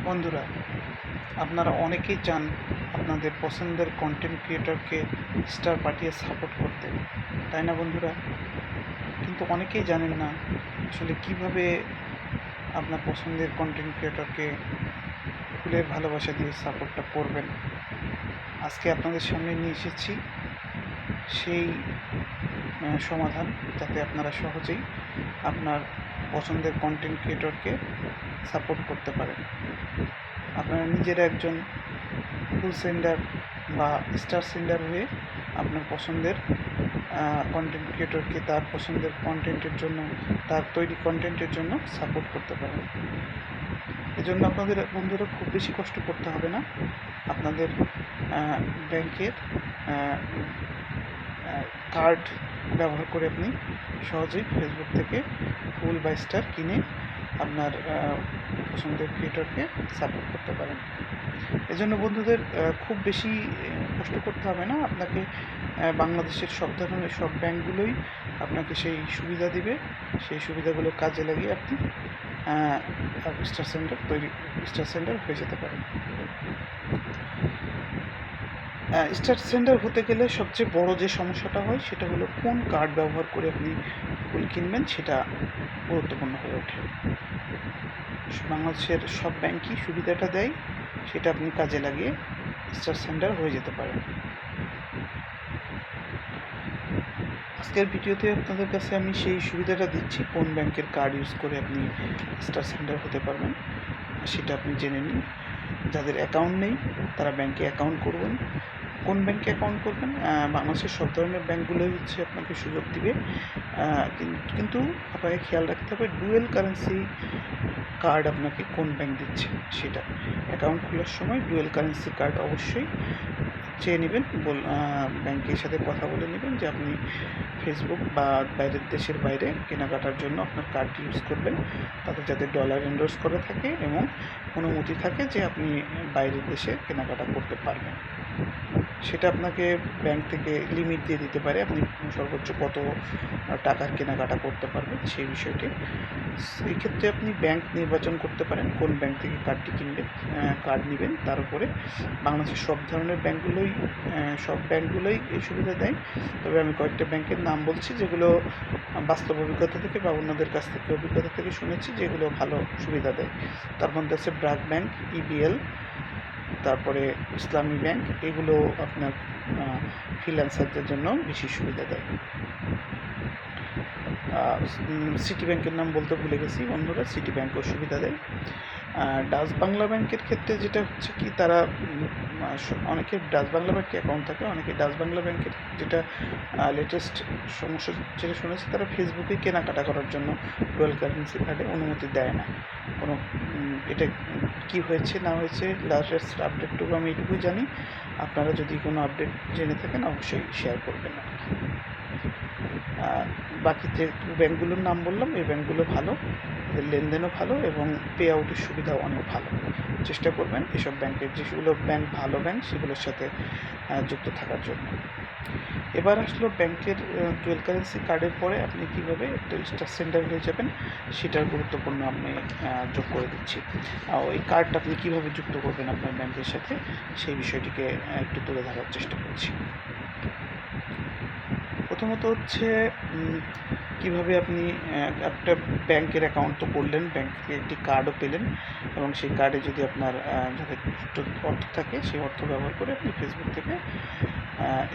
বন্ধুরা, আপনারা অনেকেই চান আপনাদের পছন্দের কন্টেন্ট ক্রিয়েটরকে স্টার পাঠিয়ে সাপোর্ট করতে, তাই না বন্ধুরা? কিন্তু অনেকেই জানেন না আসলে কিভাবে আপনার পছন্দের কন্টেন্ট ক্রিয়েটরকে ফুলের ভালোবাসা দিয়ে সাপোর্টটা করবেন। আজকে আপনাদের সামনে নিয়ে এসেছি সেই সমাধান, যাতে আপনারা সহজেই আপনার পছন্দের কন্টেন্ট ক্রিয়েটরকে সাপোর্ট করতে পারেন। আপনারা নিজেরা একজন ফুল সেন্ডার বা স্টার সেন্ডার হয়ে আপনার পছন্দের কন্টেন্ট ক্রিয়েটরকে তার পছন্দের কন্টেন্টের জন্য, তার তৈরি কন্টেন্টের জন্য সাপোর্ট করতে পারেন। এজন্য আপনাদের বন্ধুরা খুব বেশি কষ্ট করতে হবে না। আপনাদের ব্যাংকের কার্ড ব্যবহার করে আপনি সহজেই ফেসবুক থেকে ফুল বা স্টার কিনে আপনার পছন্দের ক্রিয়েটরকে সাপোর্ট করতে পারেন। এজন্য বন্ধুদের খুব বেশি কষ্ট করতে হবে না। আপনাকে বাংলাদেশের সব ধরনের সব ব্যাংকগুলোই আপনাকে সেই সুবিধা দিবে। সেই সুবিধাগুলো কাজে লাগিয়ে আপনি স্টার সেন্ডার হয়ে যেতে পারেন। স্টার সেন্ডার হতে গেলে সবচেয়ে বড় যে সমস্যাটা হয় সেটা হলো কোন কার্ড ব্যবহার করে আপনি ফুল কিনবেন, সেটা গুরুত্বপূর্ণ হয়ে ওঠে। বাংলাদেশের সব ব্যাংকই সুবিধাটা দেয়, সেটা আপনি কাজে লাগিয়ে স্টার সেন্ডার হয়ে যেতে পারেন। আজকের ভিডিওতে আপনাদের কাছে আমি সেই সুবিধাটা দিচ্ছি, কোন ব্যাংকের কার্ড ইউজ করে আপনি স্টার সেন্ডার হতে পারবেন সেটা আপনি জেনে নিন। যাদের অ্যাকাউন্ট নেই তারা ব্যাংকে অ্যাকাউন্ট করবেন। কোন ব্যাংকে অ্যাকাউন্ট করবেন? বাংলাদেশের সব ধরনের ব্যাংকগুলোই আপনাকে সুযোগ দিবে, কিন্তু আপনাকে খেয়াল রাখতে হবে ডুয়েল কারেন্সি কার্ড আপনাকে কোন ব্যাংক দিচ্ছে সেটা। অ্যাকাউন্ট খোলার সময় ডুয়েল কারেন্সি কার্ড অবশ্যই চেয়ে নেবেন, ব্যাংকের সাথে কথা বলে নেবেন যে আপনি ফেসবুক বা দেশের বাইরে কেনাকাটার জন্য আপনার কার্ড ইউজ করবেন, তাতে যাতে ডলার এন্ডোর্স করে থাকে এবং অনুমতি থাকে যে আপনি বাইরের দেশে কেনাকাটা করতে পারবেন। সেটা আপনাকে ব্যাংক থেকে লিমিট দিয়ে দিতে পারে, আপনি সর্বোচ্চ কত টাকার কেনাকাটা করতে পারবেন সেই বিষয়টি। এই ক্ষেত্রে আপনি ব্যাংক নির্বাচন করতে পারেন কোন ব্যাংক থেকে কার্ডটি কিনবেন, কার্ড নেবেন। তার উপরে বাংলাদেশের সব ধরনের ব্যাংকগুলোই এই সুবিধা দেয়। তবে আমি কয়েকটা ব্যাংকের নাম বলছি যেগুলো বাস্তব অভিজ্ঞতা থেকে বা অন্যদের কাছ থেকে অভিজ্ঞতা থেকে শুনেছি যেগুলো ভালো সুবিধা দেয়। তার মধ্যে আছে ব্র্যাক ব্যাংক, ইবিএল, তারপরে ইসলামী ব্যাংক। এগুলো আপনার ফ্রিল্যান্সারদের জন্য বেশি সুবিধা দেয়। সিটি ব্যাংকের নাম বলতে ভুলে গেছি বন্ধুরা, সিটি ব্যাংকও সুবিধা দেয়। ডাচ বাংলা ব্যাংকের ক্ষেত্রে যেটা হচ্ছে কি, তারা অনেকের ডাচ বাংলা ব্যাংকে অ্যাকাউন্ট থাকে, অনেকে ডাচ বাংলা ব্যাংকের যেটা লেটেস্ট সমস্যা যেটা শুনেছি, তারা ফেসবুকে কেনাকাটা করার জন্য ডুয়াল কারেন্সি কার্ডে অনুমতি দেয় না। কোনো এটা কি হয়েছে না হয়েছে লাস্টেস্ট আপডেটটুকু আমি এটুকুই জানি। আপনারা যদি কোনো আপডেট জেনে থাকেন অবশ্যই শেয়ার করবেন আর কি। বাকি যে ব্যাংকগুলোর নাম বললাম, এই ব্যাংকগুলো ভালো, এদের লেনদেনও ভালো এবং পে আউটের সুবিধাও অনেক ভালো। চেষ্টা করবেন এসব ব্যাংকের, যেগুলো ভালো ব্যাংক সেগুলোর সাথে যুক্ত থাকার জন্য। এবার আসলো ব্যাংকের ডুয়াল কারেন্সি কার্ডের পরে আপনি কীভাবে একটা স্টার সেন্ডার হয়ে যাবেন সেটার গুরুত্বপূর্ণ আমি যোগ করে দিচ্ছি। ওই কার্ডটা আপনি কীভাবে যুক্ত করবেন আপনার ব্যাংকের সাথে সেই বিষয়টিকে একটু তুলে ধরার চেষ্টা করছি। প্রথমত হচ্ছে কীভাবে আপনি একটা ব্যাংকের অ্যাকাউন্ট তো করলেন, ব্যাংক থেকে একটি কার্ডও পেলেন এবং সেই কার্ডে যদি আপনার যথেষ্ট অর্থ থাকে সেই অর্থ ব্যবহার করে আপনি ফেসবুক থেকে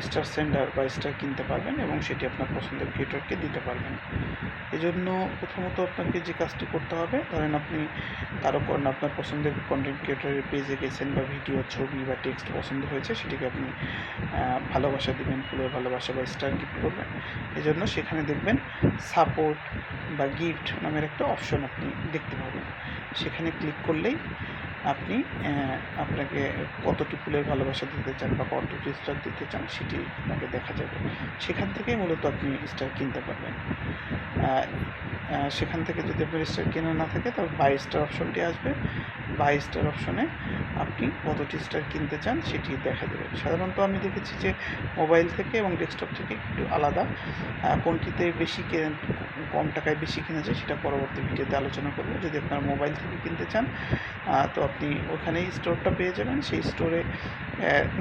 স্টার সেন্ডার বা স্টার কিনতে পারবেন এবং সেটি আপনার পছন্দের ক্রিয়েটরকে দিতে পারবেন। এজন্য প্রথমত আপনাকে যে কাজটি করতে হবে, ধরেন আপনি আপনার পছন্দের কন্টেন্ট ক্রিয়েটরের পেজে গেছেন বা ভিডিও, ছবি বা টেক্সট পছন্দ হয়েছে, সেটিকে আপনি ভালোবাসা দিবেন, ফুলের ভালোবাসা বা স্টার গিফট করবেন। এজন্য সেখানে দেখবেন সাপোর্ট বা গিফট নামের একটা অপশন আপনি দেখতে পাবেন। সেখানে ক্লিক করলেই আপনি আপনাকে কতটি ফুলের ভালোবাসা দিতে চান বা কতটি স্টার দিতে চান সেটি আপনাকে দেখা যাবে। সেখান থেকেই মূলত আপনি স্টার কিনতে পারবেন। সেখান থেকে যদি আপনার স্টার কেনা না থাকে তবে বাই স্টার অপশনটি আসবে। বাই স্টার অপশনে আপনি কতটি স্টার কিনতে চান সেটি দেখা দেবে। সাধারণত আমি দেখেছি যে মোবাইল থেকে এবং ডেস্কটপ থেকে একটু আলাদা। কোনটিতে বেশি কম টাকায় বেশি কেনা যায় সেটা পরবর্তী ভিডিওতে আলোচনা করব। যদি আপনারা মোবাইল থেকে কিনতে চান তো আপনি ওখানেই স্টোরটা পেয়ে যাবেন। সেই স্টোরে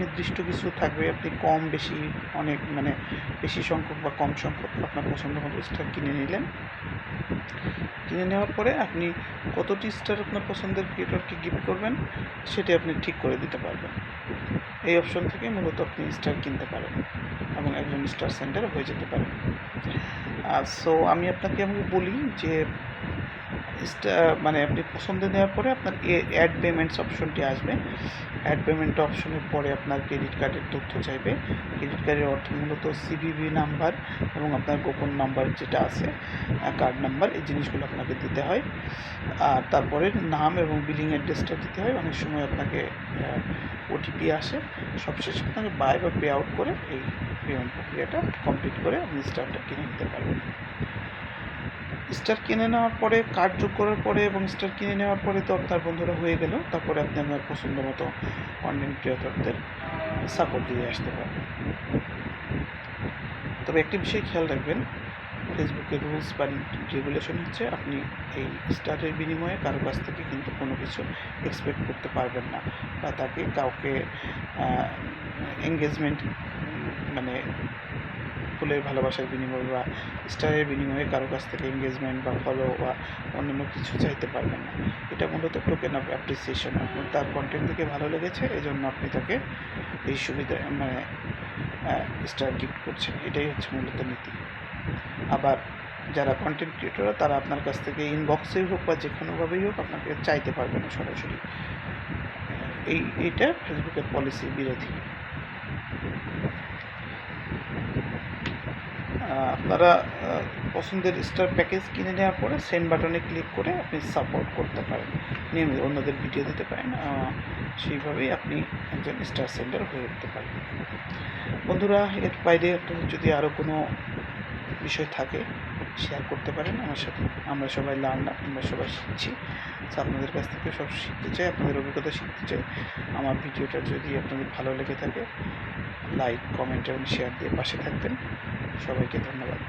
নির্দিষ্ট কিছু থাকবে, আপনি কম বেশি অনেক মানে বেশি সংখ্যক বা কম সংখ্যক আপনার পছন্দ মতো স্টার কিনে নিলেন। কিনে নেওয়ার পরে আপনি কতটি স্টার আপনার পছন্দের ক্রিয়েটরকে গিফট করবেন সেটি আপনি ঠিক করে দিতে পারবেন। এই অপশন থেকে মূলত আপনি স্টার কিনতে পারেন এবং একজন স্টার সেন্টার হয়ে যেতে পারেন। সো আমি আপনাকে বলি যে মানে আপনি পছন্দ নেওয়ার পরে আপনার অ্যাড পেমেন্টস অপশনটি আসবে। অ্যাড পেমেন্ট অপশনের পরে আপনার ক্রেডিট কার্ডের তথ্য চাইবে। ক্রেডিট কার্ডের অর্থ মূলত সিভিভি নাম্বার এবং আপনার গোপন নাম্বার যেটা আছে কার্ড নাম্বার, এই জিনিসগুলো আপনাকে দিতে হয়। আর তারপরে নাম এবং বিলিং অ্যাড্রেসটা দিতে হয়। অনেক সময় আপনাকে ওটিপি আসে। সবশেষে আপনাকে বাই বা পে আউট করে এই পেমেন্ট প্রক্রিয়াটা কমপ্লিট করে আপনি স্টারটা কিনে নিতে পারবেন। স্টার কিনে নেওয়ার পরে কার্ড যোগ করার পরে এবং স্টার কিনে নেওয়ার পরে তো আপনার বন্ধুরা হয়ে গেল। তারপরে আপনি আপনার পছন্দ মতো কন্টেন্ট ক্রিয়েটরদের সাপোর্ট দিয়ে আসতে পারবেন। তবে একটি বিষয় খেয়াল রাখবেন, ফেসবুকের রুলস বা রেগুলেশন হচ্ছে আপনি এই স্টারের বিনিময়ে কারো কাছ থেকে কিন্তু কোনো কিছু এক্সপেক্ট করতে পারবেন না, বা তাকে কাউকে এঙ্গেজমেন্ট মানে ফুলের ভালোবাসার বিনিময়ে বা স্টারের বিনিময়ে কারো কাছ থেকে এঙ্গেজমেন্ট বা ফলো বা অন্যান্য কিছু চাইতে পারবেন না। এটা মূলত টোকেন অফ অ্যাপ্রিসিয়েশন। আপনি তার কন্টেন্ট থেকে ভালো লেগেছে, এজন্য আপনি তাকে এই সুবিধা মানে স্টার গিফট করছেন। এটাই হচ্ছে মূলত নীতি। আবার যারা কন্টেন্ট ক্রিয়েটররা তারা আপনার কাছ থেকে ইনবক্সেই হোক বা যে কোনোভাবেই হোক আপনাকে চাইতে পারবে না সরাসরি। এইটা ফেসবুকের পলিসি বিরোধী। আপনারা পছন্দের স্টার প্যাকেজ কিনে নেওয়ার পরে সেন্ড বাটনে ক্লিক করে আপনি সাপোর্ট করতে পারেন, নিয়মিত অন্যদের ভিডিও দিতে পারেন। সেইভাবেই আপনি একজন স্টার সেন্টার হয়ে উঠতে পারেন। বন্ধুরা, এর বাইরে আপনাদের যদি আরও কোনো বিষয় থাকে শেয়ার করতে পারেন আমার সাথে। আমরা সবাই লার্নার, আমরা সবাই শিখছি। তো আপনাদের কাছ থেকে সব শিখতে চাই, আপনাদের অভিজ্ঞতা শিখতে চাই। আমার ভিডিওটা যদি আপনাদের ভালো লেগে থাকে লাইক, কমেন্ট এবং শেয়ার দিয়ে পাশে থাকবেন। সবাইকে ধন্যবাদ।